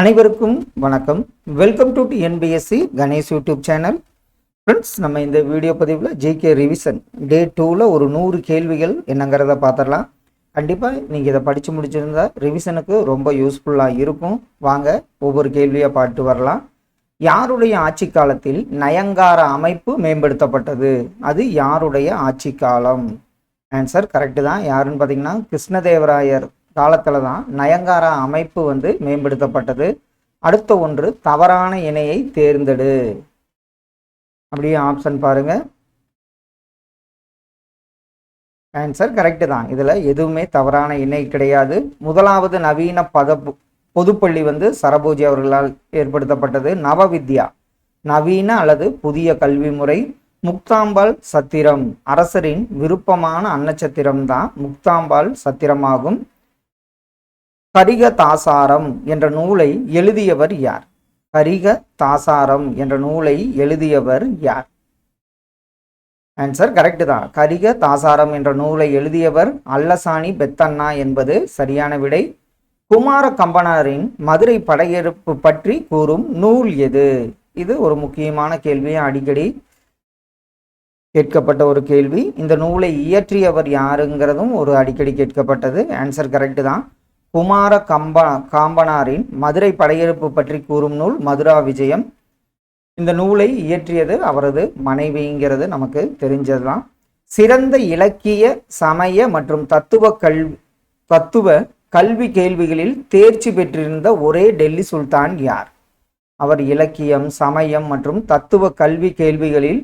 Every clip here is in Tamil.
அனைவருக்கும் வணக்கம். Welcome to NPSC Ganesh YouTube channel. Friends, நம்ம இந்த வீடியோ பதிவில் ஜிகே ரிவிஷன் டே 2ல் ஒரு 100 கேள்விகள் என்னங்கிறத பார்த்துடலாம். கண்டிப்பாக நீங்கள் இதை படித்து முடிச்சிருந்தா ரிவிஷனுக்கு ரொம்ப யூஸ்ஃபுல்லாக இருக்கும். வாங்க ஒவ்வொரு கேள்வியாக பார்த்து வரலாம். யாருடைய ஆட்சி காலத்தில் நயங்கார அமைப்பு மேம்படுத்தப்பட்டது? அது யாருடைய ஆட்சி காலம்? ஆன்சர் கரெக்டு தான். யாருன்னு பார்த்தீங்கன்னா கிருஷ்ணதேவராயர் காலத்தில் தான் நயங்கார அமைப்பு மேம்படுத்தப்பட்டது. அடுத்த ஒன்று, தவறான இணையை தேர்ந்தெடு. அப்படியே ஆப்ஷன் பாருங்க. ஆன்சர் கரெக்டு தான். இதில் எதுவுமே தவறான இணை கிடையாது. முதலாவது நவீன பொதுப்பள்ளி சரபோஜி அவர்களால் ஏற்படுத்தப்பட்டது. நவவித்யா, நவீன அல்லது புதிய கல்வி முறை. முக்தாம்பாள் சத்திரம், அரசரின் விருப்பமான அன்னச்சத்திரம் தான் முக்தாம்பாள் சத்திரமாகும். கரிக தாசாரம் என்ற நூலை எழுதியவர் யார்? கரிக தாசாரம் என்ற நூலை எழுதியவர் யார்? ஆன்சர் கரெக்டு தான். கரிக தாசாரம் என்ற நூலை எழுதியவர் அல்லசாணி பெத்தண்ணா என்பது சரியான விடை. குமார கம்பனாரின் மதுரை படையெடுப்பு பற்றி கூறும் நூல் எது? இது ஒரு முக்கியமான கேள்வி, அடிக்கடி கேட்கப்பட்ட ஒரு கேள்வி. இந்த நூலை இயற்றியவர் யாருங்கிறதும் ஒரு அடிக்கடி கேட்கப்பட்டது. ஆன்சர் கரெக்டு தான். குமார காம்பனாரின் மதுரை படையெடுப்பு பற்றி கூறும் நூல் மதுரா விஜயம். இந்த நூலை இயற்றியது அவரது மனைவிங்கிறது நமக்கு தெரிஞ்சதுதான். சிறந்த இலக்கிய, சமய மற்றும் தத்துவ கல்வி கேள்விகளில் தேர்ச்சி பெற்றிருந்த ஒரே டெல்லி சுல்தான் யார்? அவர் இலக்கியம், சமயம் மற்றும் தத்துவ கல்வி கேள்விகளில்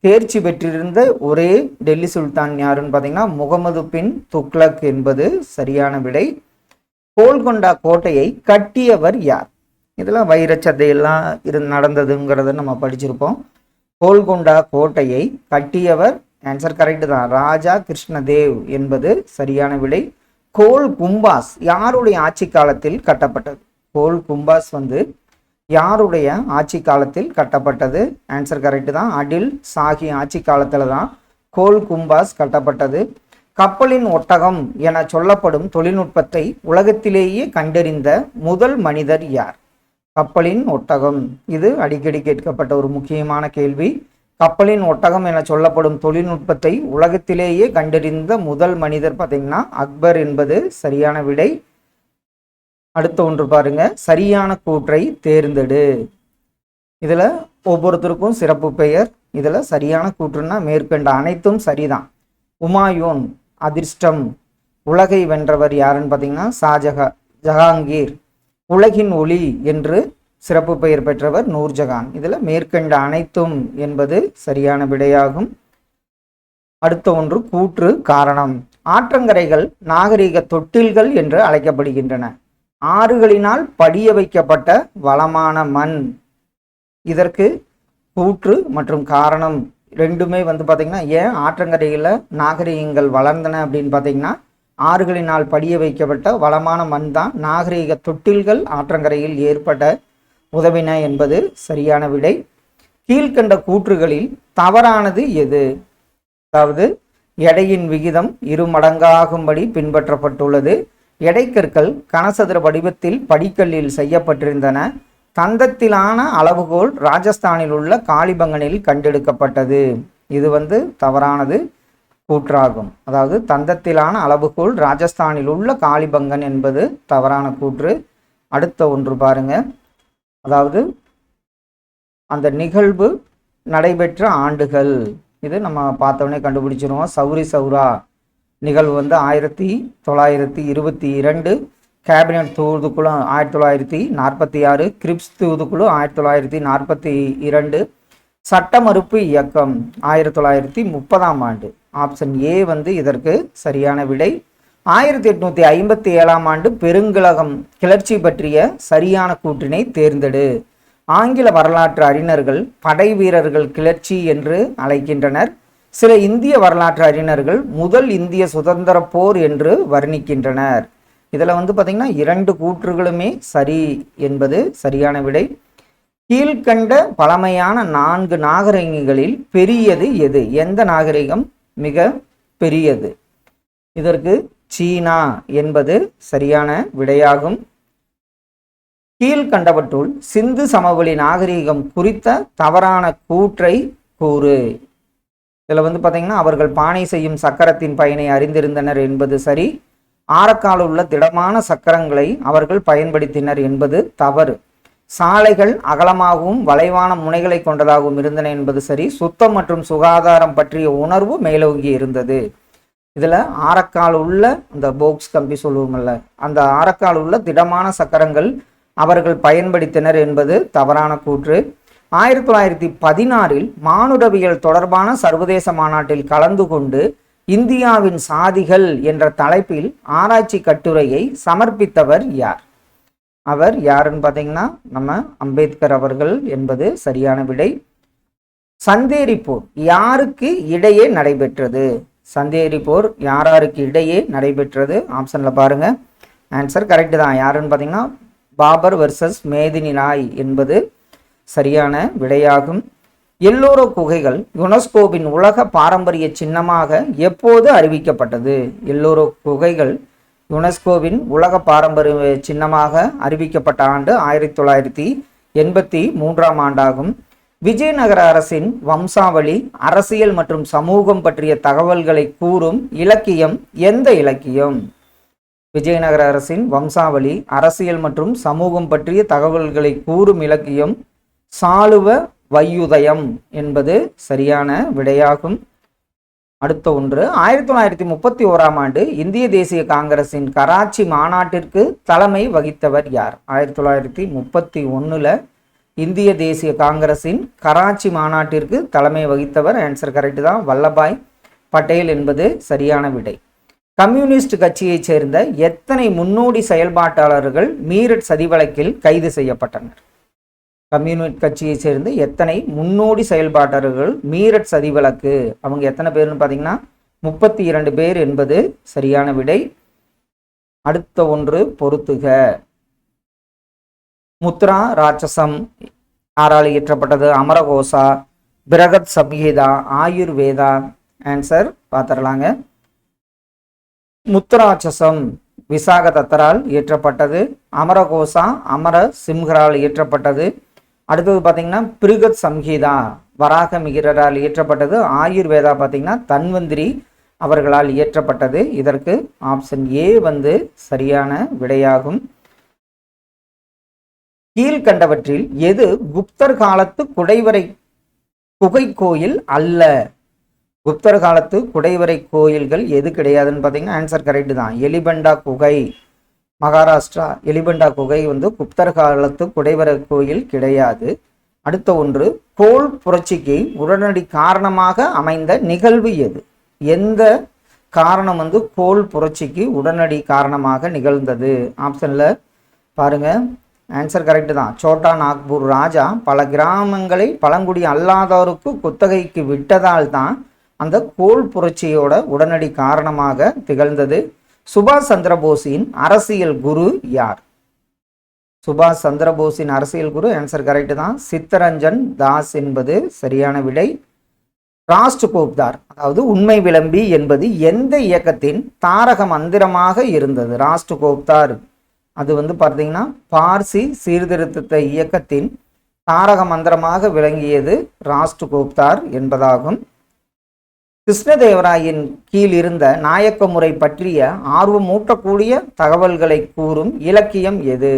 தேர்ச்சி பெற்றிருந்த ஒரே டெல்லி சுல்தான் யாருன்னு பார்த்தீங்கன்னா முகமது பின் துக்ளக் என்பது சரியான விடை. கோல்கொண்டா கோட்டையை கட்டியவர் யார்? இதெல்லாம் வைரச்சதையெல்லாம் நடந்ததுங்கிறத நம்ம படிச்சிருப்போம். கோல்கொண்டா கோட்டையை கட்டியவர், ஆன்சர் கரெக்டு தான், ராஜா கிருஷ்ணதேவ் என்பது சரியான விடை. கோல் கும்பாஸ் யாருடைய ஆட்சி காலத்தில் கட்டப்பட்டது? கோல் கும்பாஸ் யாருடைய ஆட்சி காலத்தில் கட்டப்பட்டது? ஆன்சர் கரெக்டு தான், அடில் சாஹி ஆட்சி காலத்தில் தான் கோல் கும்பாஸ் கட்டப்பட்டது. கப்பலின் ஒட்டகம் என சொல்லப்படும் தொழில்நுட்பத்தை உலகத்திலேயே கண்டறிந்த முதல் மனிதர் யார்? கப்பலின் ஒட்டகம், இது அடிக்கடி கேட்கப்பட்ட ஒரு முக்கியமான கேள்வி. கப்பலின் ஒட்டகம் என சொல்லப்படும் தொழில்நுட்பத்தை உலகத்திலேயே கண்டறிந்த முதல் மனிதர் பார்த்தீங்கன்னா அக்பர் என்பது சரியான விடை. அடுத்த ஒன்று பாருங்க, சரியான கூற்றை தேர்ந்தெடு. இதுல ஒவ்வொருத்தருக்கும் சிறப்பு பெயர். இதுல சரியான கூற்றுன்னா மேற்கண்ட அனைத்தும் சரிதான். உமாயூன், அதிர்ஷ்டம். உலகை வென்றவர் யாருன்னு பார்த்தீங்கன்னா ஜஹாங்கீர். உலகின் ஒளி என்று சிறப்பு பெயர் பெற்றவர் நூர்ஜஹான். இதில் மேற்கண்ட அனைத்தும் என்பது சரியான விடையாகும். அடுத்த ஒன்று, கூற்று காரணம். ஆற்றங்கரைகள் நாகரிக தொட்டில்கள் என்று அழைக்கப்படுகின்றன. ஆறுகளினால் படிய வைக்கப்பட்ட வளமான மண். இதற்கு கூற்று மற்றும் காரணம் ரெண்டுமே பார்த்தீங்கன்னா, ஏன் ஆற்றங்கரையில் நாகரிகங்கள் வளர்ந்தன அப்படின்னு பார்த்தீங்கன்னா, ஆறுகளினால் படிய வைக்கப்பட்ட வளமான மண் தான் நாகரிக தொட்டில்கள் ஆற்றங்கரையில் ஏற்பட உதவின என்பது சரியான விடை. கீழ்கண்ட கூற்றுகளில் தவறானது எது? அதாவது எடையின் விகிதம் 2 மடங்காகும்படி பின்பற்றப்பட்டுள்ளது. எடைக்கற்கள் கனசதுர வடிவத்தில் படிக்கல்லில் செய்யப்பட்டிருந்தன. தந்தத்திலான அளவுகோல் ராஜஸ்தானில் உள்ள காளிபங்கனில் கண்டெடுக்கப்பட்டது. இது தவறானது கூற்றாகும். அதாவது தந்தத்திலான அளவுகோல் ராஜஸ்தானில் உள்ள காளிபங்கன் என்பது தவறான கூற்று. அடுத்த ஒன்று பாருங்க, அதாவது அந்த நிகழ்வு நடைபெற்ற ஆண்டுகள். இது நம்ம பார்த்தோன்னே கண்டுபிடிச்சிருவோம். சௌரி சௌரா நிகழ்வு 1922. கேபினட் தூதுக்குழு 1946, கிரிப்ஸ் தூதுக்குழு 1942, சட்ட மறுப்பு இயக்கம் 1930ஆம் ஆண்டு. ஆப்ஷன் ஏ இதற்கு சரியான விடை. 1857ஆம் ஆண்டு பெருங்கலகம் கிளர்ச்சி பற்றிய சரியான கூற்றினை தேர்ந்தெடு. ஆங்கில வரலாற்று அறிஞர்கள் படை வீரர்கள் கிளர்ச்சி என்று அழைக்கின்றனர். சில இந்திய வரலாற்று அறிஞர்கள் முதல் இந்திய சுதந்திர போர் என்று வர்ணிக்கின்றனர். இதில் பார்த்தீங்கன்னா 2 கூற்றுகளுமே சரி என்பது சரியான விடை. கீழ்கண்ட பழமையான 4 நாகரிகங்களில் பெரியது எது? எந்த நாகரிகம் மிக பெரியது? இதற்கு சீனா என்பது சரியான விடையாகும். கீழ்கண்டவற்றுள் சிந்து சமவெளி நாகரீகம் குறித்த தவறான கூற்றை கூறு. இதில் வந்து பார்த்தீங்கன்னா அவர்கள் பானை செய்யும் சக்கரத்தின் பயனை அறிந்திருந்தனர் என்பது சரி. ஆரக்கால் உள்ள திடமான சக்கரங்களை அவர்கள் பயன்படுத்தினர் என்பது தவறு. சாலைகள் அகலமாகவும் வளைவான முனைகளை கொண்டதாகவும் இருந்தன என்பது சரி. சுத்தம் மற்றும் சுகாதாரம் பற்றிய உணர்வு மேலோங்கி இருந்தது. இதில் ஆரக்கால் உள்ள இந்த போக்ஸ் கம்பி சொல்லுவோம்ல, அந்த ஆரக்கால் உள்ள திடமான சக்கரங்கள் அவர்கள் பயன்படுத்தினர் என்பது தவறான கூற்று. 1916 மானுடவியல் தொடர்பான சர்வதேச மாநாட்டில் கலந்து கொண்டு இந்தியாவின் சாதிகள் என்ற தலைப்பில் ஆராய்ச்சி கட்டுரையை சமர்ப்பித்தவர் யார்? அவர் யாருன்னு பார்த்தீங்கன்னா நம்ம அம்பேத்கர் அவர்கள் என்பது சரியான விடை. சந்தேரி போர் யாருக்கு இடையே நடைபெற்றது? சந்தேரி போர் யாராருக்கு இடையே நடைபெற்றது? ஆப்ஷன்ல பாருங்க. ஆன்சர் கரெக்ட் தான். யாருன்னு பார்த்தீங்கன்னா பாபர் வெர்சஸ் மேதினி ராய் என்பது சரியான விடையாகும். எல்லோரோ குகைகள் யுனெஸ்கோவின் உலக பாரம்பரிய சின்னமாக எப்போது அறிவிக்கப்பட்டது? எல்லோரோ குகைகள் யுனெஸ்கோவின் உலக பாரம்பரிய சின்னமாக அறிவிக்கப்பட்ட ஆண்டு 1983 ஆண்டாகும். விஜயநகர அரசின் வம்சாவளி அரசியல் மற்றும் சமூகம் பற்றிய தகவல்களை கூறும் இலக்கியம் எந்த இலக்கியம்? விஜயநகர அரசின் வம்சாவளி அரசியல் மற்றும் சமூகம் பற்றிய தகவல்களை கூறும் இலக்கியம் சாளுவ வையுதயம் என்பது சரியான விடையாகும். அடுத்த ஒன்று, 1931 ஆண்டு இந்திய தேசிய காங்கிரசின் கராச்சி மாநாட்டிற்கு தலைமை வகித்தவர் யார்? 1931 இந்திய தேசிய காங்கிரசின் கராச்சி மாநாட்டிற்கு தலைமை வகித்தவர். ஆன்சர் கரெக்ட் தான், வல்லபாய் பட்டேல் என்பது சரியான விடை. கம்யூனிஸ்ட் கட்சியைச் சேர்ந்த எத்தனை முன்னோடி செயல்பாட்டாளர்கள் மீரட் சதி வழக்கில் கைது செய்யப்பட்டனர்? கம்யூனிஸ்ட் கட்சியை சேர்ந்து எத்தனை முன்னோடி செயல்பாட்டாளர்கள் மீரட் சதி வழக்கு, அவங்க எத்தனை பேர்னு பார்த்தீங்கன்னா 32 பேர் என்பது சரியான விடை. அடுத்த ஒன்று பொறுத்துக. முத்ரா ராட்சசம் யாரால் இயற்றப்பட்டது? அமரகோசா, பிரகத் சம்ஹிதா, ஆயுர்வேதா? ஆன்சர் பார்த்துடலாங்க. முத்ராட்சசம் விசாக தத்தரால் இயற்றப்பட்டது. அமரகோசா அமர சிம்ஹரால் இயற்றப்பட்டது. அடுத்தது பார்த்தீங்கன்னா பிருகத் சம்ஹிதா வராக மிகிரரால் இயற்றப்பட்டது. ஆயுர்வேதா பார்த்தீங்கன்னா தன்வந்திரி அவர்களால் இயற்றப்பட்டது. இதற்கு ஆப்ஷன் ஏ வந்து சரியான விடையாகும். கீழ்கண்டவற்றில் எது குப்தர் காலத்து குடைவரை குகை கோயில் அல்ல? குப்தர் காலத்து குடைவரை கோயில்கள் எது கிடையாதுன்னு பார்த்தீங்கன்னா ஆன்சர் கரெக்ட் தான், எலிபண்டா குகை, மகாராஷ்டிரா. எலிபண்டா குகை வந்து குப்தர் காலத்து குடைவரை கோயில் கிடையாது. அடுத்த ஒன்று, கோல் புரட்சிக்கு உடனடி காரணமாக அமைந்த நிகழ்வு எது? எந்த காரணம் வந்து கோல் புரட்சிக்கு உடனடி காரணமாக நிகழ்ந்தது? ஆப்ஷன்ல பாருங்க. ஆன்சர் கரெக்ட் தான், சோட்டா நாக்பூர் ராஜா பல கிராமங்களை பழங்குடி அல்லாதோருக்கு குத்தகைக்கு விட்டதால் தான் அந்த கோல் புரட்சியோட உடனடி காரணமாக திகழ்ந்தது. சுபாஷ் சந்திரபோஸின் அரசியல் குரு யார்? சுபாஷ் சந்திரபோஸின் அரசியல் குரு ஆன்சர் கரெக்ட் தான், சித்தரஞ்சன் தாஸ் என்பது சரியான விடை. ராஷ்டிரகூப்தார் அதாவது உண்மை விளம்பி என்பது எந்த இயக்கத்தின் தாரக மந்திரமாக இருந்தது? ராஷ்டிரகூப்தார் அது வந்து பார்த்தீங்கன்னா பார்சி சீர்திருத்த இயக்கத்தின் தாரக மந்திரமாக விளங்கியது ராஷ்டிரகூப்தார் என்பதாகும். கிருஷ்ணதேவராயின் கீழ் இருந்த நாயக்க முறை பற்றிய ஆர்வமூட்டக்கூடிய தகவல்களை கூறும் இலக்கியம் எது?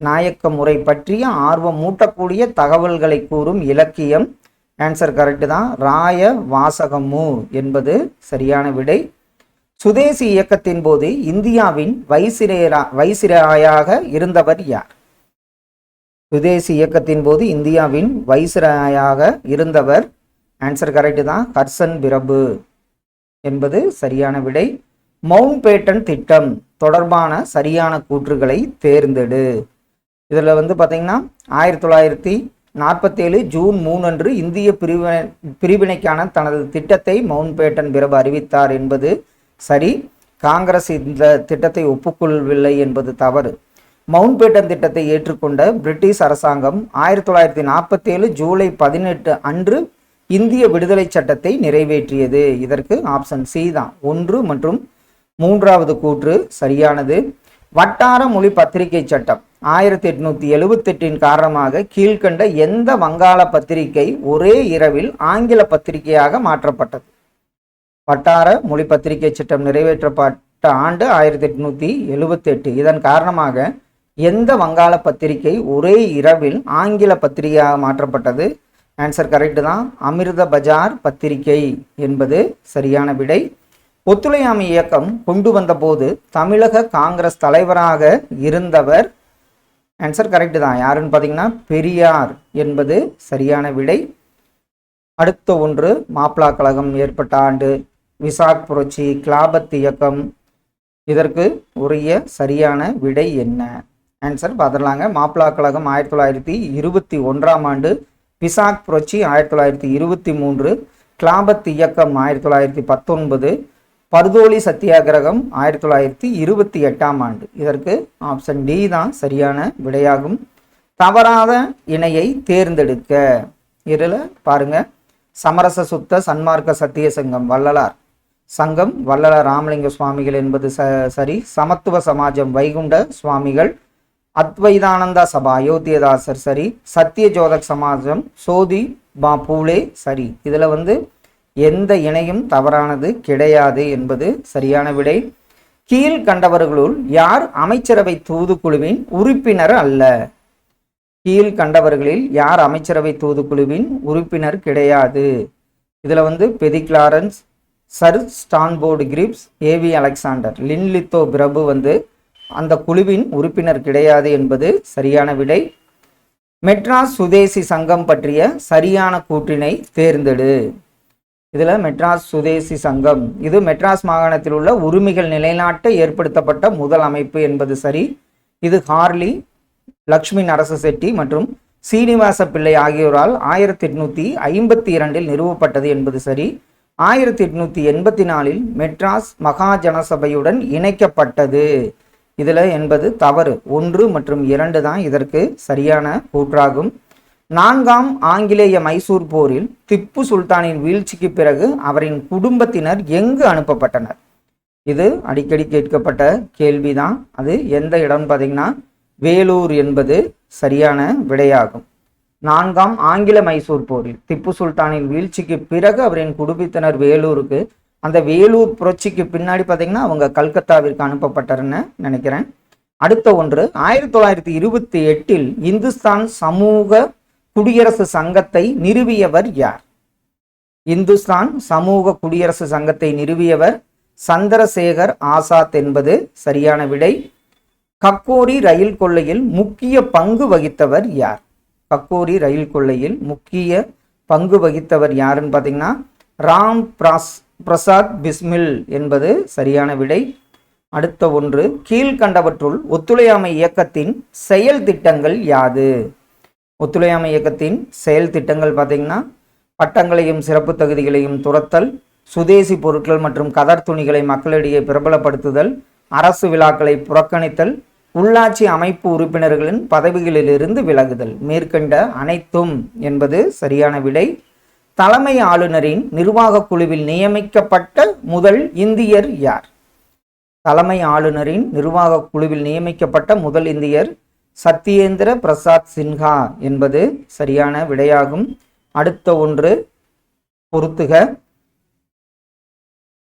நாயக்க முறை பற்றிய ஆர்வமூட்டக்கூடிய தகவல்களை கூறும் இலக்கியம் ஆன்சர் கரெக்ட் தான், ராய வாசகமு என்பது சரியான விடை. சுதேசி இயக்கத்தின் போது இந்தியாவின் வைசிராயாக இருந்தவர் யார்? சுதேசி இயக்கத்தின் போது இந்தியாவின் வைசிராயாக இருந்தவர் ஆன்சர் கரெக்ட் தான், ஹர்சன் பிரபு என்பது சரியான விடை. மவுண்ட் பேட்டன் திட்டம் தொடர்பான சரியான கூற்றுகளை தேர்ந்தெடு. இதில் வந்து பார்த்தீங்கன்னா 1947 ஜூன் 3 அன்று இந்திய பிரிவினைக்கான தனது திட்டத்தை மவுண்ட் பேட்டன் பிரபு அறிவித்தார் என்பது சரி. காங்கிரஸ் இந்த திட்டத்தை ஒப்புக்கொள்ளவில்லை என்பது தவறு. மவுண்ட் பேட்டன் திட்டத்தை ஏற்றுக்கொண்ட பிரிட்டிஷ் அரசாங்கம் 1947 ஜூலை 18 அன்று இந்திய விடுதலை சட்டத்தை நிறைவேற்றியது. இதற்கு ஆப்ஷன் சி தான், 1 மற்றும் 3வது கூற்று சரியானது. வட்டார மொழி பத்திரிகை சட்டம் 1878 காரணமாக கீழ்கண்ட எந்த வங்காள பத்திரிகை ஒரே இரவில் ஆங்கில பத்திரிகையாக மாற்றப்பட்டது? வட்டார மொழி பத்திரிகை சட்டம் நிறைவேற்றப்பட்ட ஆண்டு 1878. இதன் காரணமாக எந்த வங்காள பத்திரிகை ஒரே இரவில் ஆங்கில பத்திரிகையாக மாற்றப்பட்டது? ஆன்சர் கரெக்ட் தான், அமிர்த பஜார் பத்திரிகை என்பது சரியான விடை. ஒத்துழையாமை இயக்கம் கொண்டு வந்த போது தமிழக காங்கிரஸ் தலைவராக இருந்தவர்? ஆன்சர் கரெக்ட் தான், யாருன்னு பார்த்தீங்கன்னா பெரியார் என்பது சரியான விடை. அடுத்த ஒன்று, மாப்பிளா கழகம் ஏற்பட்ட ஆண்டு, விசாக் புரட்சி, கிலாபத் இயக்கம், இதற்கு உரிய சரியான விடை என்ன? ஆன்சர் பார்த்துடலாங்க. மாப்பிளா கழகம் 1921 ஆண்டு, விசாக் புரட்சி 1923, கிலாபத் இயக்கம் 1919, பர்தோலி சத்தியாகிரகம் 1928 ஆண்டு. இதற்கு ஆப்ஷன் டி தான் சரியான விடையாகும். தவறாத இணையை தேர்ந்தெடுக்க. இதில் பாருங்க, சமரச சுத்த சன்மார்க்க சத்திய சங்கம் வள்ளலார் சங்கம் வள்ளலார் ராமலிங்க சுவாமிகள் என்பது சரி. சமத்துவ சமாஜம் வைகுண்ட சுவாமிகள். அத்வைதானந்தா சபா அயோத்தியதாசர் சரி. சத்திய ஜோதக் சமாஜம் சோதி பா பூலே சரி. இதில் எந்த இணையும் தவறானது கிடையாது என்பது சரியான விடை. கீழ்கண்டவர்களுள் யார் அமைச்சரவை தூதுக்குழுவின் உறுப்பினர் அல்ல? கீழ்கண்டவர்களில் யார் அமைச்சரவை தூதுக்குழுவின் உறுப்பினர் கிடையாது? இதில் பெதி Clarence, sir Stanford grips, AV Alexander, லின்லித்தோ பிரபு அந்த குழுவின் உறுப்பினர் கிடையாது என்பது சரியான விடை. மெட்ராஸ் சுதேசி சங்கம் பற்றிய சரியான கூற்றினை தேர்ந்தெடு. இதில் மெட்ராஸ் சுதேசி சங்கம் இது மெட்ராஸ் மாகாணத்தில் உள்ள உரிமைகள் நிலைநாட்ட ஏற்படுத்தப்பட்ட முதல் அமைப்பு என்பது சரி. இது ஹார்லி, லக்ஷ்மி நரச செட்டி மற்றும் சீனிவாச பிள்ளை ஆகியோரால் 1852 நிறுவப்பட்டது என்பது சரி. 1884 மெட்ராஸ் மகாஜனசபையுடன் இணைக்கப்பட்டது. இதில் என்பது தவறு. 1 மற்றும் 2 தான் இதற்கு சரியான கூற்றாகும். 4ஆம் ஆங்கிலேய மைசூர் போரில் திப்பு சுல்தானின் வீழ்ச்சிக்கு பிறகு அவரின் குடும்பத்தினர் எங்கு அனுப்பப்பட்டனர்? இது அடிக்கடி கேட்கப்பட்ட கேள்விதான். அது எந்த இடம் பார்த்தீங்கன்னா வேலூர் என்பது சரியான விடையாகும். 4ஆம் ஆங்கில மைசூர் போரில் திப்பு சுல்தானின் வீழ்ச்சிக்கு பிறகு அவரின் குடும்பத்தினர் வேலூருக்கு, அந்த வேலூர் புரட்சிக்கு பின்னாடி பார்த்தீங்கன்னா அவங்க கல்கத்தாவிற்கு அனுப்பப்பட்டாருன்னு நினைக்கிறேன். அடுத்த ஒன்று, 1928 இந்துஸ்தான் சமூக குடியரசு சங்கத்தை நிறுவியவர் யார்? இந்துஸ்தான் சமூக குடியரசு சங்கத்தை நிறுவியவர் சந்திரசேகர் ஆசாத் என்பது சரியான விடை. கக்கோரி ரயில் கொள்ளையில் முக்கிய பங்கு வகித்தவர் யார்? கக்கோரி ரயில் கொள்ளையில் முக்கிய பங்கு வகித்தவர் யாருன்னு பார்த்தீங்கன்னா ராம் பிரசாத் பிஸ்மில் என்பது சரியான விடை. அடுத்த ஒன்று, கீழ்கண்டவற்றுள் ஒத்துழையாமை இயக்கத்தின் செயல் திட்டங்கள் யாது? ஒத்துழையாமை இயக்கத்தின் செயல் திட்டங்கள் பார்த்தீங்கன்னா பட்டங்களையும் சிறப்பு தகுதிகளையும் துரத்தல், சுதேசி பொருட்கள் மற்றும் கதர் துணிகளை மக்களிடையே பிரபலப்படுத்துதல், அரசு விழாக்களை புறக்கணித்தல், உள்ளாட்சி அமைப்பு உறுப்பினர்களின் பதவிகளிலிருந்து விலகுதல். மேற்கண்ட அனைத்தும் என்பது சரியான விடை. தலைமை ஆளுநரின் நிர்வாக குழுவில் நியமிக்கப்பட்ட முதல் இந்தியர் யார்? தலைமை ஆளுநரின் நிர்வாக குழுவில் நியமிக்கப்பட்ட முதல் இந்தியர் சத்யேந்திர பிரசாத் சின்ஹா என்பது சரியான விடையாகும். அடுத்த ஒன்று பொறுத்துக.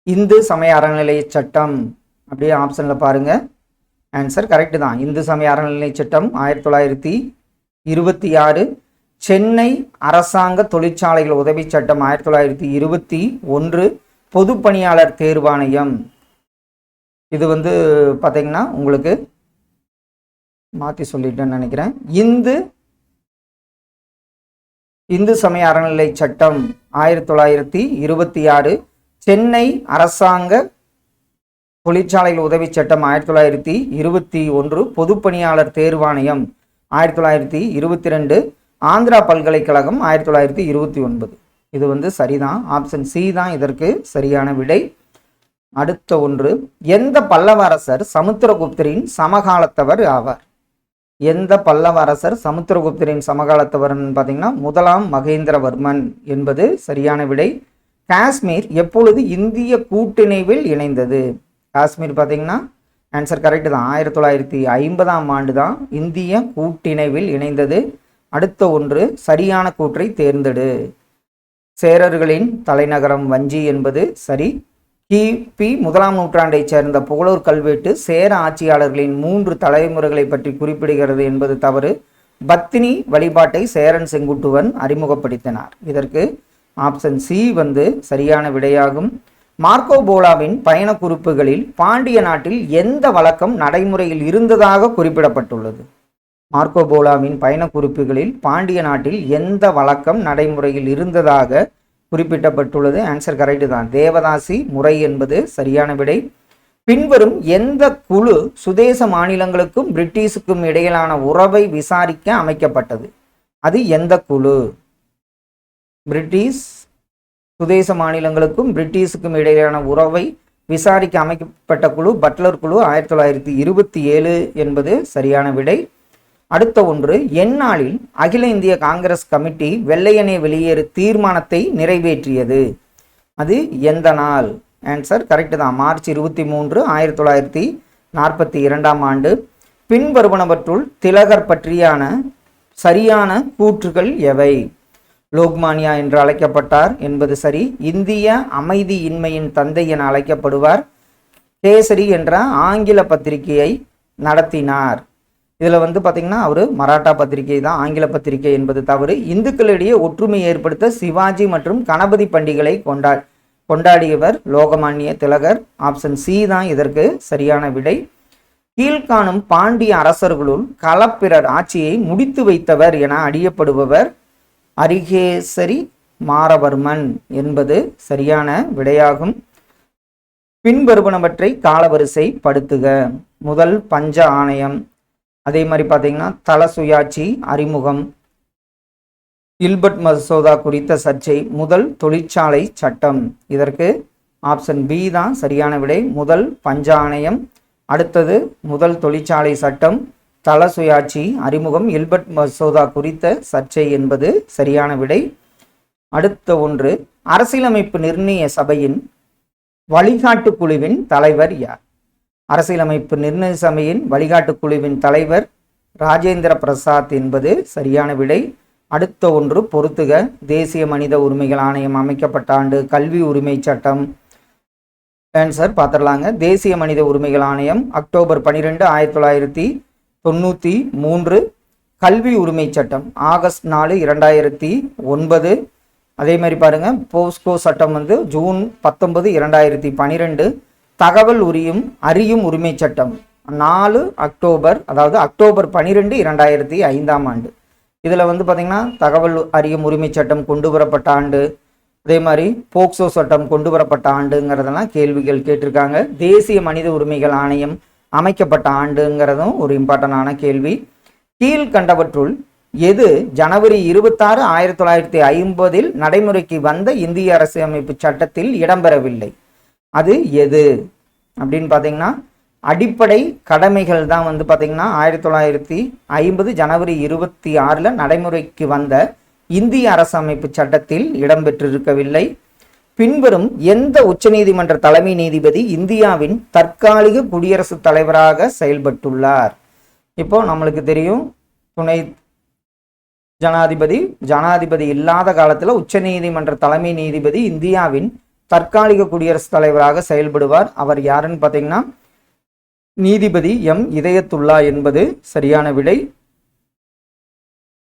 இந்து சமய அறநிலைய சட்டம், அப்படியே ஆப்ஷன்ல பாருங்க. ஆன்சர் கரெக்ட் தான். இந்து சமய அறநிலைய சட்டம் 1926. சென்னை அரசாங்க தொழிற்சாலைகள் உதவி சட்டம் 1921. பொதுப்பணியாளர் தேர்வாணையம், இது பார்த்தீங்கன்னா உங்களுக்கு மாற்றி சொல்லிட்டேன்னு நினைக்கிறேன். இந்து சமய அறநிலை சட்டம் 1926. சென்னை அரசாங்க தொழிற்சாலைகள் உதவி சட்டம் 1921. பொதுப்பணியாளர் தேர்வாணையம் 1922. ஆந்திரா பல்கலைக்கழகம் 1929. இது சரிதான். ஆப்ஷன் சி தான் இதற்கு சரியான விடை. அடுத்த ஒன்று, எந்த பல்லவ அரசர் சமுத்திரகுப்தரின் சமகாலத்தவர் ஆவார்? எந்த பல்லவ அரசர் சமுத்திரகுப்தரின் சமகாலத்தவர்னு பார்த்தீங்கன்னா 1ஆம் மகேந்திரவர்மன் என்பது சரியான விடை. காஷ்மீர் எப்பொழுது இந்திய கூட்டிணைவில் இணைந்தது? காஷ்மீர் பார்த்தீங்கன்னா ஆன்சர் கரெக்டு தான். 1950ஆம் ஆண்டு தான் இந்திய கூட்டிணைவில் இணைந்தது. அடுத்த ஒன்று சரியான கூற்றை தேர்ந்தெடு. சேரர்களின் தலைநகரம் வஞ்சி என்பது சரி. கிபி 1ஆம் நூற்றாண்டைச் சேர்ந்த புகழூர் கல்வெட்டு சேர ஆட்சியாளர்களின் 3 தலைமுறைகளை பற்றி குறிப்பிடுகிறது என்பது தவறு. பத்தினி வழிபாட்டை சேரன் செங்குட்டுவன் அறிமுகப்படுத்தினார். இதற்கு ஆப்ஷன் சி சரியான விடையாகும். மார்க்கோ போலாவின் பயண குறிப்புகளில் பாண்டிய நாட்டில் எந்த வழக்கம் நடைமுறையில் இருந்ததாக குறிப்பிடப்பட்டுள்ளது? மார்க்கோ போலாவின் பயண குறிப்புகளில் பாண்டிய நாட்டில் எந்த வழக்கம் நடைமுறையில் இருந்ததாக குறிப்பிடப்பட்டுள்ளது? ஆன்சர் கரெக்டு தான். தேவதாசி முறை என்பது சரியான விடை. பின்வரும் எந்த குழு சுதேச மாநிலங்களுக்கும் பிரிட்டிஷுக்கும் இடையிலான உறவை விசாரிக்க அமைக்கப்பட்டது? அது எந்த குழு? பிரிட்டிஷ் சுதேச மாநிலங்களுக்கும் பிரிட்டிஷுக்கும் இடையிலான உறவை விசாரிக்க அமைக்கப்பட்ட குழு பட்லர் குழு. 1927 என்பது சரியான விடை. அடுத்த ஒன்று, எந்நாளில் அகில இந்திய காங்கிரஸ் கமிட்டி வெள்ளையனே வெளியேறு தீர்மானத்தை நிறைவேற்றியது? அது எந்த நாள்? ஆன்சர் கரெக்டு தான். மார்ச் 23, 1942ஆம் ஆண்டு. பின்வருவனவற்றுள் திலகர் பற்றியான சரியான கூற்றுகள் எவை? லோக்மானியா என்று அழைக்கப்பட்டார் என்பது சரி. இந்திய அமைதியின்மையின் தந்தை என அழைக்கப்படுவார். கேசரி என்ற ஆங்கில பத்திரிகையை நடத்தினார். இதில் பார்த்தீங்கன்னா அவர் மராட்டா பத்திரிகை தான், ஆங்கில பத்திரிகை என்பது தவறு. இந்துக்களிடையே ஒற்றுமை ஏற்படுத்த சிவாஜி மற்றும் கணபதி பண்டிகைகளை கொண்டாடியவர் லோகமானிய திலகர். ஆப்ஷன் சி தான் இதற்கு சரியான விடை. கீழ்காணும் பாண்டிய அரசர்களுள் களப்பிரர் ஆட்சியை முடித்து வைத்தவர் என அறியப்படுபவர் அரிகேசரி மாரவர்மன் என்பது சரியான விடையாகும். பின்வருவனவற்றை காலவரிசை படுத்துக. முதல் பஞ்ச ஆணையம், அதே மாதிரி பார்த்தீங்கன்னா தல சுயாட்சி அறிமுகம், இல்பர்ட் மசோதா குறித்த சர்ச்சை, முதல் தொழிற்சாலை சட்டம். இதற்கு ஆப்ஷன் பி தான் சரியான விடை. முதல் பஞ்ச ஆணையம், அடுத்தது முதல் தொழிற்சாலை சட்டம், தல சுயாட்சி அறிமுகம், இல்பர்ட் மசோதா குறித்த சர்ச்சை என்பது சரியான விடை. அடுத்த ஒன்று, அரசியலமைப்பு நிர்ணய சபையின் வழிகாட்டு குழுவின் தலைவர் யார்? அரசியலமைப்பு நிர்ணய சபையின் வழிகாட்டு குழுவின் தலைவர் ராஜேந்திர பிரசாத் என்பது சரியான விடை. அடுத்த ஒன்று பொறுத்துக. தேசிய மனித உரிமைகள் ஆணையம் அமைக்கப்பட்ட ஆண்டு, கல்வி உரிமை சட்டம். ஆன்சர் பார்த்துடலாங்க. தேசிய மனித உரிமைகள் ஆணையம் அக்டோபர் 12, 1993. கல்வி உரிமை சட்டம் ஆகஸ்ட் 4, 2009. அதே மாதிரி பாருங்க, போஸ்கோ சட்டம் ஜூன் 19, 2012. தகவல் அறியும் உரிமை சட்டம் 4 அக்டோபர், அதாவது அக்டோபர் 12, 2005ஆம் ஆண்டு. இதில் பார்த்தீங்கன்னா தகவல் அறியும் உரிமை சட்டம் கொண்டு வரப்பட்ட ஆண்டு, அதே மாதிரி போக்சோ சட்டம் கொண்டு வரப்பட்ட ஆண்டுங்கிறதெல்லாம் கேள்விகள் கேட்டிருக்காங்க. தேசிய மனித உரிமைகள் ஆணையம் அமைக்கப்பட்ட ஆண்டுங்கிறதும் ஒரு இம்பார்ட்டண்டான கேள்வி. கீழ்கண்டவற்றுள் எது ஜனவரி 26, 1950 நடைமுறைக்கு வந்த இந்திய அரசியலமைப்பு சட்டத்தில் இடம்பெறவில்லை? அது எது அப்படின்னு பார்த்தீங்கன்னா அடிப்படை கடமைகள் தான் பார்த்தீங்கன்னா 1950 ஜனவரி 26 நடைமுறைக்கு வந்த இந்திய அரசமைப்பு சட்டத்தில் இடம்பெற்றிருக்கவில்லை. பின்வரும் எந்த உச்சநீதிமன்ற தலைமை நீதிபதி இந்தியாவின் தற்காலிக குடியரசுத் தலைவராக செயல்பட்டுள்ளார்? இப்போ நம்மளுக்கு தெரியும், துணை ஜனாதிபதி இல்லாத காலத்தில் உச்சநீதிமன்ற தலைமை நீதிபதி இந்தியாவின் தற்காலிக குடியரசுத் தலைவராக செயல்படுவார். அவர் யாருன்னு பார்த்தீங்கன்னா நீதிபதி எம் இதயத்துல்லா என்பது சரியான விடை.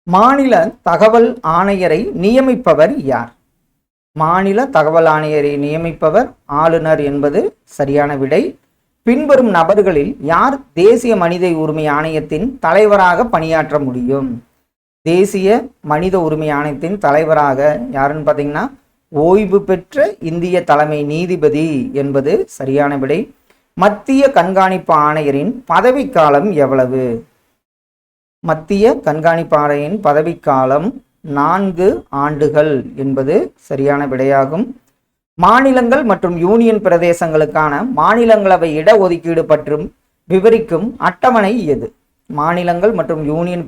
மாநில தகவல் ஆணையரை நியமிப்பவர் யார்? மாநில தகவல் ஆணையரை நியமிப்பவர் ஆளுநர் என்பது சரியான விடை. பின்வரும் நபர்களில் யார் தேசிய மனித உரிமை ஆணையத்தின் தலைவராக பணியாற்ற முடியும்? தேசிய மனித உரிமை ஆணையத்தின் தலைவராக யாருன்னு பார்த்தீங்கன்னா ஓய்வு பெற்ற இந்திய தலைமை நீதிபதி என்பது சரியான விடை. மத்திய கண்காணிப்பு ஆணையரின் பதவிக்காலம் எவ்வளவு? மத்திய கண்காணிப்பு ஆணையரின் பதவிக்காலம் 4 ஆண்டுகள் என்பது சரியான விடையாகும். மாநிலங்கள் மற்றும் யூனியன் பிரதேசங்களுக்கான மாநிலங்களவை இடஒதுக்கீடு பற்றும் விவரிக்கும் அட்டவணை எது? மாநிலங்கள் மற்றும் யூனியன்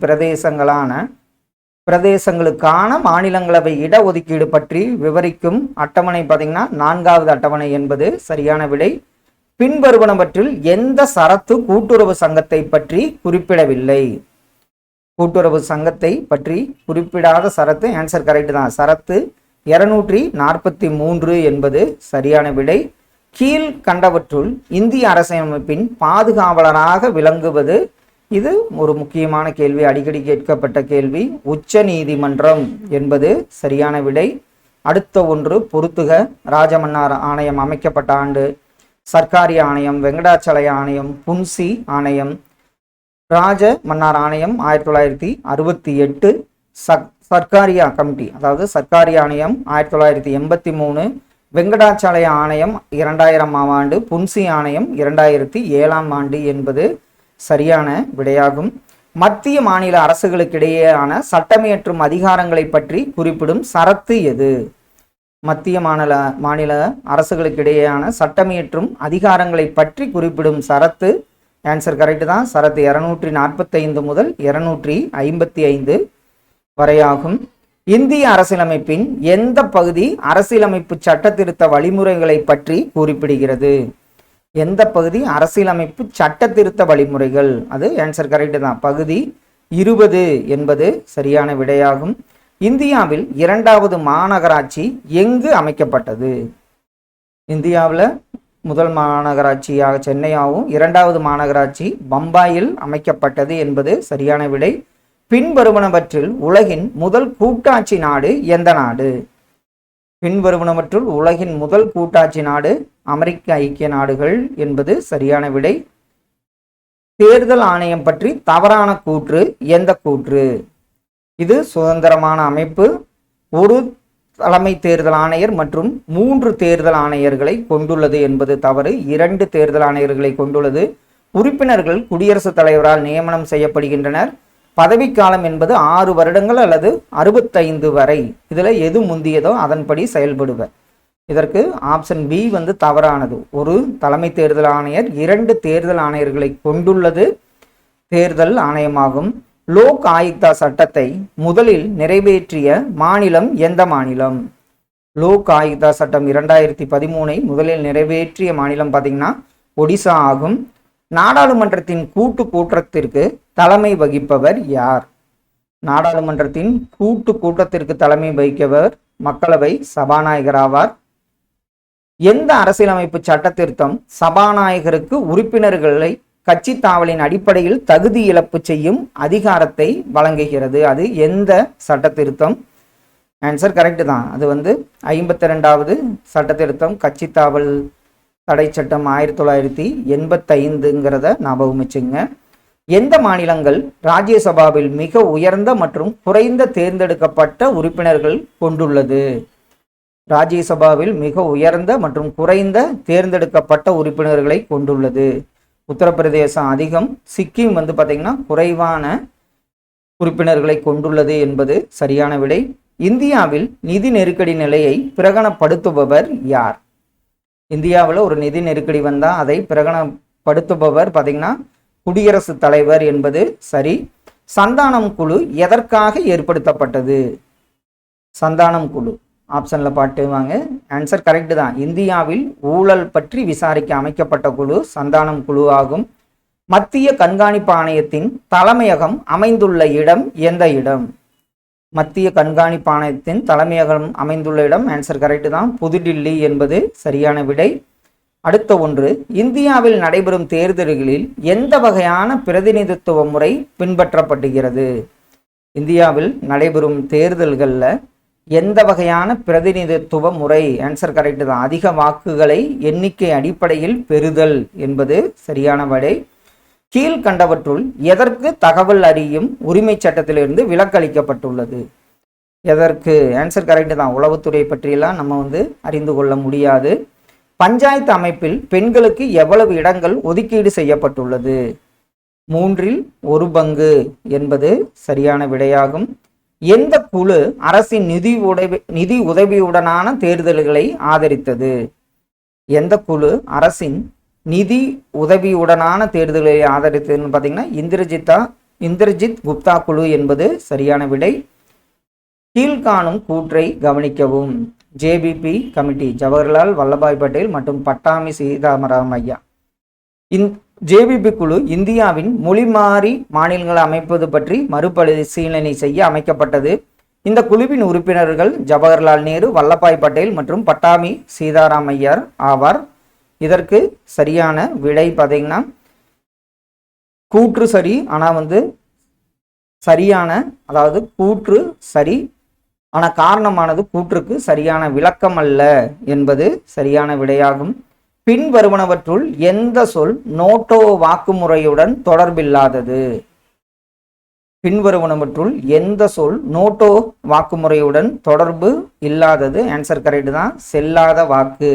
பிரதேசங்களுக்கான மாநிலங்களவை இடஒதுக்கீடு பற்றி விவரிக்கும் அட்டவணை பார்த்தீங்கன்னா 4வது அட்டவணை என்பது சரியான விடை. பின்வருவனவற்றில் எந்த சரத்து கூட்டுறவு சங்கத்தை பற்றி குறிப்பிடவில்லை? கூட்டுறவு சங்கத்தை பற்றி குறிப்பிடாத சரத்து ஆன்சர் கரெக்ட் தான். சரத்து 243 என்பது சரியான விடை. கீழ் கண்டவற்றுள் இந்திய அரசியலமைப்பின் பாதுகாவலராக விளங்குவது, இது ஒரு முக்கியமான கேள்வி, அடிக்கடி கேட்கப்பட்ட கேள்வி. உச்ச நீதிமன்றம் என்பது சரியான விடை. அடுத்த ஒன்று பொறுத்துக. ராஜமன்னார் ஆணையம் அமைக்கப்பட்ட ஆண்டு. சர்க்காரி ஆணையம், வெங்கடாச்சலய ஆணையம், புன்சி ஆணையம். ராஜ மன்னார் ஆணையம் 1968. சர்க்காரியா கமிட்டி அதாவது சர்க்காரி ஆணையம் 1983. வெங்கடாச்சலய ஆணையம் 2000 ஆண்டு. புன்சி ஆணையம் 2007 ஆண்டு என்பது சரியான விடையாகும். மத்திய மாநில அரசுகளுக்கிடையேயான சட்டமியற்றும் அதிகாரங்களை பற்றி குறிப்பிடும் சரத்து எது? மத்திய மாநில அரசுகளுக்கிடையேயான சட்டமியற்றும் அதிகாரங்களை பற்றி குறிப்பிடும் சரத்து ஆன்சர் கரெக்ட் தான். சரத்து 245 முதல் 255 வரையாகும். இந்திய அரசியலமைப்பின் எந்த பகுதி அரசியலமைப்பு சட்ட திருத்த வழிமுறைகளை பற்றி குறிப்பிடுகிறது? எந்த பகுதி அரசியலமைப்பு சட்ட திருத்த வழிமுறைகள்? அது ஆன்சர் கரெக்ட் தான். பகுதி 20 என்பது சரியான விடையாகும். இந்தியாவில் 2வது மாநகராட்சி எங்கு அமைக்கப்பட்டது? இந்தியாவில் முதல் மாநகராட்சியாக சென்னையாகவும் 2வது மாநகராட்சி பம்பாயில் அமைக்கப்பட்டது என்பது சரியான விடை. பின்வருவனவற்றில் உலகின் முதல் கூட்டாட்சி நாடு எந்த நாடு? பின்வருவனவற்றுள் உலகின் முதல் கூட்டாட்சி நாடு அமெரிக்க ஐக்கிய நாடுகள் என்பது சரியான விடை. தேர்தல் ஆணையம் பற்றி தவறான கூற்று எந்த கூற்று? இது சுதந்திரமான அமைப்பு, ஒரு தலைமை தேர்தல் ஆணையர் மற்றும் 3 தேர்தல் ஆணையர்களை கொண்டுள்ளது என்பது தவறு. 2 தேர்தல் ஆணையர்களை கொண்டுள்ளது. உறுப்பினர்கள் குடியரசுத் தலைவரால் நியமனம் செய்யப்படுகின்றனர். பதவிக்காலம் என்பது 6 வருடங்கள் அல்லது 65 வரை. இதில் எது முந்தியதோ அதன்படி செயல்படுவர். இதற்கு ஆப்ஷன் பி தவறானது. ஒரு தலைமை தேர்தல் ஆணையர் 2 தேர்தல் ஆணையர்களை கொண்டுள்ளது தேர்தல் ஆணையமாகும். லோக் ஆயுக்தா சட்டத்தை முதலில் நிறைவேற்றிய மாநிலம் எந்த மாநிலம்? லோக் ஆயுக்தா சட்டம் 2013 முதலில் நிறைவேற்றிய மாநிலம் பார்த்தீங்கன்னா ஒடிசா ஆகும். நாடாளுமன்றத்தின் கூட்டத்திற்கு தலைமை வகிப்பவர் யார்? நாடாளுமன்றத்தின் கூட்டத்திற்கு தலைமை வகிப்பவர் மக்களவை சபாநாயகர் ஆவார். எந்த அரசியலமைப்பு சட்ட திருத்தம் சபாநாயகருக்கு உறுப்பினர்களை கட்சி தாவலின் அடிப்படையில் தகுதி இழப்பு செய்யும் அதிகாரத்தை வழங்குகிறது? அது எந்த சட்ட திருத்தம்? ஆன்சர் கரெக்ட் தான். அது 52வது சட்ட திருத்தம், கட்சி தாவல் தடை சட்டம் 1985ங்கிறத ஞாபகம் வச்சுங்க. எந்த மாநிலங்கள் ராஜ்யசபாவில் மிக உயர்ந்த மற்றும் குறைந்த தேர்ந்தெடுக்கப்பட்ட உறுப்பினர்கள் கொண்டுள்ளது? ராஜ்யசபாவில் மிக உயர்ந்த மற்றும் குறைந்த தேர்ந்தெடுக்கப்பட்ட உறுப்பினர்களை கொண்டுள்ளது. உத்தரப்பிரதேசம் அதிகம், சிக்கிம் பார்த்தீங்கன்னா குறைவான உறுப்பினர்களை கொண்டுள்ளது என்பது சரியான விடை. இந்தியாவில் நிதி நெருக்கடி நிலையை பிரகடனப்படுத்துபவர் யார்? இந்தியாவில் ஒரு நிதி நெருக்கடி வந்தால் அதை பிரகடனப்படுத்துபவர் பார்த்தீங்கன்னா குடியரசுத் தலைவர் என்பது சரி. சந்தானம் குழு எதற்காக ஏற்படுத்தப்பட்டது? சந்தானம் குழு ஆப்ஷன்ல பாட்டுவாங்க. ஆன்சர் கரெக்ட் தான். இந்தியாவில் ஊழல் பற்றி விசாரிக்க அமைக்கப்பட்ட குழு சந்தானம் குழு ஆகும். மத்திய கண்காணிப்பு ஆணையத்தின் தலைமையகம் அமைந்துள்ள இடம் எந்த இடம்? மத்திய கண்காணிப்பு ஆணையத்தின் தலைமையகம் அமைந்துள்ள இடம் ஆன்சர் கரெக்ட் தான். புதுடில்லி என்பது சரியான விடை. அடுத்த ஒன்று, இந்தியாவில் நடைபெறும் தேர்தல்களில் எந்த வகையான பிரதிநிதித்துவ முறை பின்பற்றப்படுகிறது? இந்தியாவில் நடைபெறும் தேர்தல்களில் எந்த வகையான பிரதிநிதித்துவ முறை? ஆன்சர் கரெக்ட் தான். அதிக வாக்குகளை எண்ணிக்கை அடிப்படையில் பெறுதல் என்பது சரியான விடை. கீழ்கண்டவற்றுள் எதற்கு தகவல் அறியும் உரிமை சட்டத்திலிருந்து விலக்களிக்கப்பட்டுள்ளது? எதற்கு? ஆன்சர் கரெக்ட் தான். உளவுத்துறை பற்றியெல்லாம் நம்ம அறிந்து கொள்ள முடியாது. பஞ்சாயத்து அமைப்பில் பெண்களுக்கு எவ்வளவு இடங்கள் ஒதுக்கீடு செய்யப்பட்டுள்ளது? 1/3 என்பது சரியான விடையாகும். எந்த குழு அரசின் நிதி உதவியுடனான தேர்தல்களை ஆதரித்தது? எந்த குழு அரசின் நிதி உதவியுடனான தேர்தல்களை ஆதரித்ததுன்னு பார்த்தீங்கன்னா இந்திரஜித் குப்தா குழு என்பது சரியான விடை. கீழ்காணும் கூற்றை கவனிக்கவும். ஜேபிபி கமிட்டி, ஜவஹர்லால் வல்லபாய் பட்டேல் மற்றும் பட்டாமி சீதாராம் ஐயா ஜேவிபி குழு இந்தியாவின் மொழி மாறி மாநிலங்களை அமைப்பது பற்றி மறுபரிசீலனை செய்ய அமைக்கப்பட்டது. இந்த குழுவின் உறுப்பினர்கள் ஜவஹர்லால் நேரு, வல்லபாய் பட்டேல் மற்றும் பட்டாபி சீதாராமையர் ஆவார். இதற்கு சரியான விடை பார்த்தீங்கன்னா கூற்று சரி, ஆனால் சரியான, அதாவது கூற்று சரி, ஆனால் காரணமானது கூற்றுக்கு சரியான விளக்கம் அல்ல என்பது சரியான விடையாகும். பின்வருவனவற்றுள் எந்த சொல் நோட்டோ வாக்குமுறையுடன் தொடர்பில்லாதது? பின்வருவனவற்றுள் எந்த சொல் நோட்டோ வாக்குமுறையுடன் தொடர்பு இல்லாதது? ஆன்சர் கரெக்ட் தான், செல்லாத வாக்கு.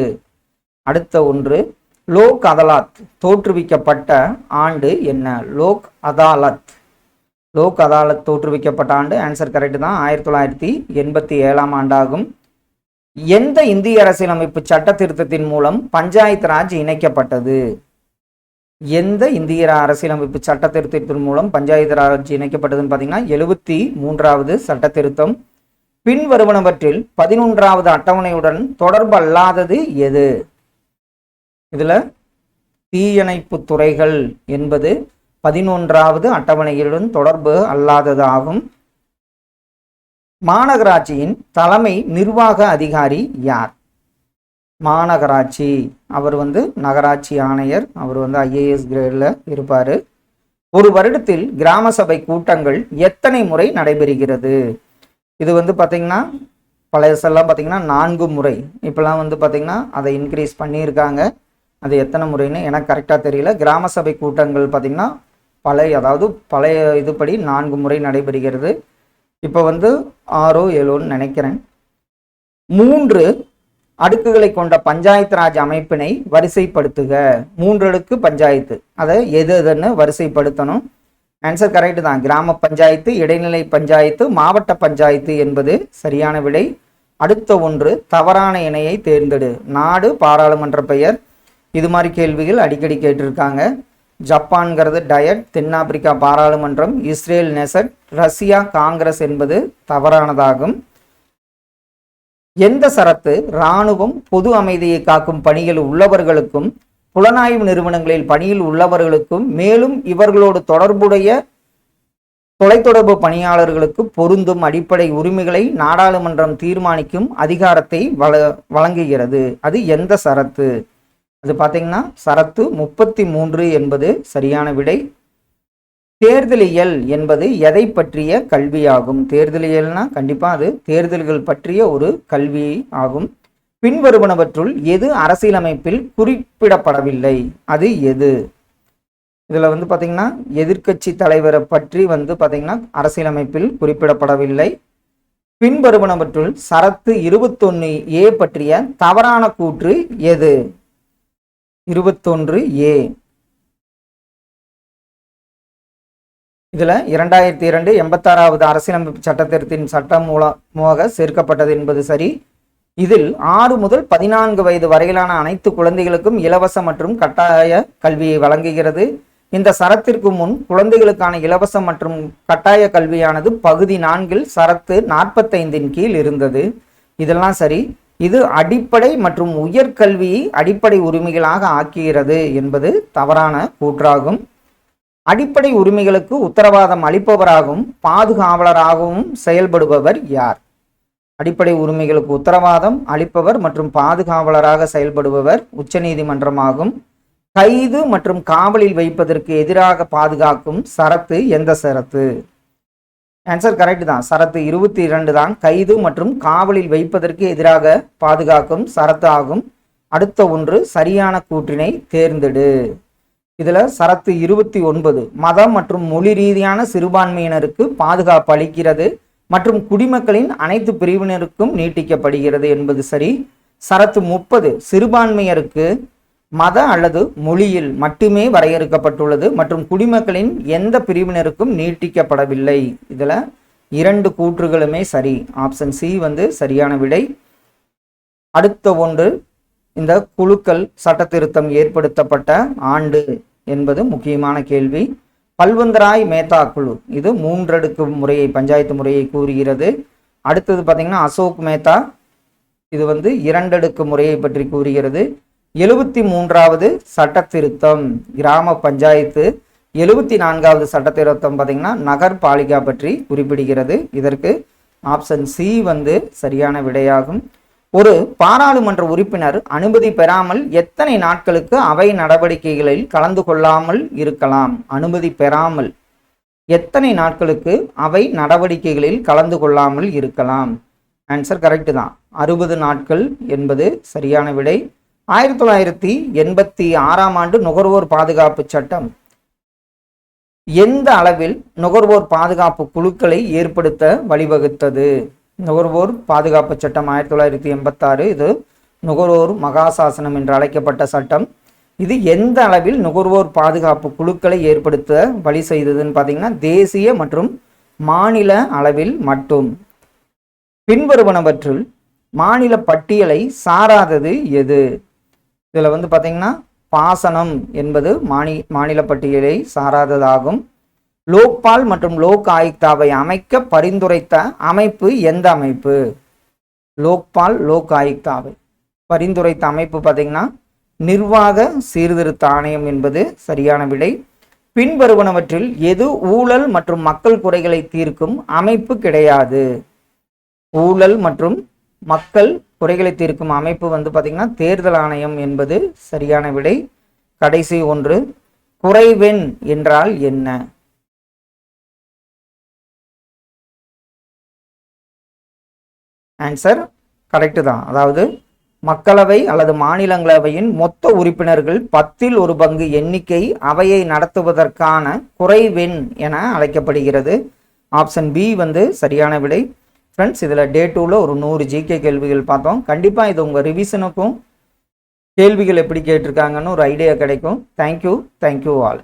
அடுத்த ஒன்று, லோக் அதாலத் தோற்றுவிக்கப்பட்ட ஆண்டு என்ன? லோக் அதாலத் தோற்றுவிக்கப்பட்ட ஆண்டு ஆன்சர் கரெக்ட் தான், 1987 ஆண்டாகும். எந்த இந்திய அரசியலமைப்பு சட்ட திருத்தத்தின் மூலம் பஞ்சாயத்து ராஜ் இணைக்கப்பட்டது? எந்த இந்திய அரசியலமைப்பு சட்ட திருத்தத்தின் மூலம் பஞ்சாயத்து ராஜ் இணைக்கப்பட்டதுன்னு பார்த்தீங்கன்னா 73வது சட்ட திருத்தம். பின்வருவனவற்றில் 11வது அட்டவணையுடன் தொடர்பு அல்லாதது எது? இதுல தீயணைப்பு துறைகள் என்பது 11வது அட்டவணையுடன் தொடர்பு அல்லாதது ஆகும். மாநகராட்சியின் தலைமை நிர்வாக அதிகாரி யார்? மாநகராட்சி அவர் நகராட்சி ஆணையர், அவர் IAS கிரேடில் இருப்பார். ஒரு வருடத்தில் கிராம சபை கூட்டங்கள் எத்தனை முறை நடைபெறுகிறது? இது பார்த்தீங்கன்னா பழையசெல்லாம் பார்த்தீங்கன்னா 4 முறை, இப்போலாம் பார்த்தீங்கன்னா அதை இன்க்ரீஸ் பண்ணியிருக்காங்க. அது எத்தனை முறைன்னு எனக்கு கரெக்டாக தெரியல. கிராம சபை கூட்டங்கள் பார்த்தீங்கன்னா பழைய இதுபடி 4 முறை நடைபெறுகிறது. இப்போ 6 7ன்னு நினைக்கிறேன். 3 அடுக்குகளை கொண்ட பஞ்சாயத்து ராஜ் அமைப்பினை வரிசைப்படுத்துக. 3 அடுக்கு பஞ்சாயத்து, அதை எதுன்னு வரிசைப்படுத்தணும். ஆன்சர் கரெக்ட் தான், கிராம பஞ்சாயத்து, இடைநிலை பஞ்சாயத்து, மாவட்ட பஞ்சாயத்து என்பது சரியான விடை. அடுத்த ஒன்று, தவறான இணையை தேர்ந்தெடு. நாடு பாராளுமன்ற பெயர், இது மாதிரி கேள்விகள் அடிக்கடி கேட்டிருக்காங்க. ஜப்பான்கிறது டயட், தென்னாப்பிரிக்கா பாராளுமன்றம், இஸ்ரேல் நெசட், ரஷ்யா காங்கிரஸ் என்பது தவறானதாகும். எந்த சரத்து இராணுவம் பொது அமைதியை காக்கும் பணியில் உள்ளவர்களுக்கும் புலனாய்வு நிறுவனங்களில் பணியில் உள்ளவர்களுக்கும் மேலும் இவர்களோடு தொடர்புடைய தொலைத்தொடர்பு பணியாளர்களுக்கு பொருந்தும் அடிப்படை உரிமைகளை நாடாளுமன்றம் தீர்மானிக்கும் அதிகாரத்தை வழங்குகிறது? அது எந்த சரத்து? அது பார்த்தீங்கன்னா சரத்து 33 என்பது சரியான விடை. தேர்தலியல் என்பது எதை பற்றிய கல்வியாகும்? தேர்தலியல்னா கண்டிப்பாக அது தேர்தல்கள் பற்றிய ஒரு கல்வி ஆகும். பின்வருவனவற்றுள் எது அரசியலமைப்பில் குறிப்பிடப்படவில்லை? அது எது? இதில் பார்த்தீங்கன்னா எதிர்க்கட்சி தலைவரை பற்றி பார்த்தீங்கன்னா அரசியலமைப்பில் குறிப்பிடப்படவில்லை. பின்வருவனவற்றுள் சரத்து 21A பற்றிய தவறான கூற்று எது? 21A. இதில் 2002 86வது அரசியலமைப்பு சட்டத்திருத்தின் சட்டம் மூலமாக சேர்க்கப்பட்டது என்பது சரி. இதில் 6 முதல் 14 வயது வரையிலான அனைத்து குழந்தைகளுக்கும் இலவச மற்றும் கட்டாய கல்வியை வழங்குகிறது. இந்த சரத்திற்கு முன் குழந்தைகளுக்கான இலவச மற்றும் கட்டாய கல்வியானது பகுதி 4 சரத்து 45 கீழ் இருந்தது. இதெல்லாம் சரி. இது அடிப்படை மற்றும் உயர்கல்வியை அடிப்படை உரிமைகளாக ஆக்குகிறது என்பது தவறான கூற்றாகும். அடிப்படை உரிமைகளுக்கு உத்தரவாதம் அளிப்பவராகவும் பாதுகாவலராகவும் செயல்படுபவர் யார்? அடிப்படை உரிமைகளுக்கு உத்தரவாதம் அளிப்பவர் மற்றும் பாதுகாவலராக செயல்படுபவர் உச்சநீதிமன்றமாகும். கைது மற்றும் காவலில் வைப்பதற்கு எதிராக பாதுகாக்கும் சரத்து எந்த சரத்து? ஆன்சர் கரெக்ட் தான், சரத்து 22 தான் கைது மற்றும் காவலில் வைப்பதற்கு எதிராக பாதுகாக்கும் சரத்து ஆகும். அடுத்த ஒன்று, சரியான கூற்றினை தேர்ந்தெடு. இதுல சரத்து 29 மதம் மற்றும் மொழி ரீதியான சிறுபான்மையினருக்கு பாதுகாப்பு அளிக்கிறது மற்றும் குடிமக்களின் அனைத்து பிரிவினருக்கும் நீட்டிக்கப்படுகிறது என்பது சரி. சரத்து 30 சிறுபான்மையருக்கு மத அல்லது மொழியில் மட்டுமே வரையறுக்கப்பட்டுள்ளது மற்றும் குடிமக்களின் எந்த பிரிவினருக்கும் நீட்டிக்கப்படவில்லை. இதுல 2 கூற்றுகளுமே சரி. ஆப்ஷன் சி சரியான விடை. அடுத்த ஒன்று, இந்த குழுக்கள் சட்ட திருத்தம் ஏற்படுத்தப்பட்ட ஆண்டு என்பது முக்கியமான கேள்வி. பல்வந்தராய் மேத்தா குழு, இது 3 அடுக்கு முறையை பஞ்சாயத்து முறையை கூறுகிறது. அடுத்தது பார்த்தீங்கன்னா அசோக் மேத்தா, இது 2 அடுக்கு முறையை பற்றி கூறுகிறது. 73வது சட்ட திருத்தம் கிராம பஞ்சாயத்து. 74வது சட்ட திருத்தம் பார்த்தீங்கன்னா நகர்பாலிகா பற்றி குறிப்பிடுகிறது. இதற்கு ஆப்ஷன் சி வந்து சரியான விடையாகும். ஒரு பாராளுமன்ற உறுப்பினர் அனுமதி பெறாமல் எத்தனை நாட்களுக்கு அவை நடவடிக்கைகளில் கலந்து கொள்ளாமல் இருக்கலாம்? அனுமதி பெறாமல் எத்தனை நாட்களுக்கு அவை நடவடிக்கைகளில் கலந்து கொள்ளாமல் இருக்கலாம்? ஆன்சர் கரெக்டு தான், 60 நாட்கள் என்பது சரியான விடை. 1986ஆம் ஆண்டு நுகர்வோர் பாதுகாப்பு சட்டம் எந்த அளவில் நுகர்வோர் பாதுகாப்பு குழுக்களை ஏற்படுத்த வழிவகுத்தது? நுகர்வோர் பாதுகாப்பு சட்டம் 1986, இது நுகர்வோர் மகாசாசனம் என்று அழைக்கப்பட்ட சட்டம். இது எந்த அளவில் நுகர்வோர் பாதுகாப்பு குழுக்களை ஏற்படுத்த வழி செய்ததுன்னு பார்த்தீங்கன்னா தேசிய மற்றும் மாநில அளவில் மட்டும். பின்வருவனவற்றுள் மாநில பட்டியலை சாராதது எது? இதில் வந்து பார்த்தீங்கன்னா பாசனம் என்பது மாநில பட்டியலை சாராததாகும். லோக்பால் மற்றும் லோக் ஆயுக்தாவை அமைக்க பரிந்துரைத்த அமைப்பு எந்த அமைப்பு? லோக்பால் லோக் ஆயுக்தாவை பரிந்துரைத்த அமைப்பு பார்த்தீங்கன்னா நிர்வாக சீர்திருத்த ஆணையம் என்பது சரியான விடை. பின்வருவனவற்றில் எது ஊழல் மற்றும் மக்கள் குறைகளை தீர்க்கும் அமைப்பு கிடையாது? ஊழல் மற்றும் மக்கள் குறைகளை தீர்க்கும் அமைப்பு வந்து பார்த்தீங்கன்னா தேர்தல் ஆணையம் என்பது சரியான விடை. கடைசி ஒன்று, குறைவெண் என்றால் என்ன? ஆன்சர் கரெக்டு தான். அதாவது மக்களவை அல்லது மாநிலங்களவையின் மொத்த உறுப்பினர்கள் 10ல் 1 பங்கு எண்ணிக்கை அவையை நடத்துவதற்கான குறைவெண் என அழைக்கப்படுகிறது. ஆப்ஷன் பி வந்து சரியான விடை. ஃப்ரெண்ட்ஸ், இதில் டே 2ல் ஒரு 100 ஜிகே கேள்விகள் பார்த்தோம். கண்டிப்பாக இது உங்கள் ரிவிஷனுக்கும் கேள்விகள் எப்படி கேட்டிருக்காங்கன்னு ஒரு ஐடியா கிடைக்கும். Thank you all.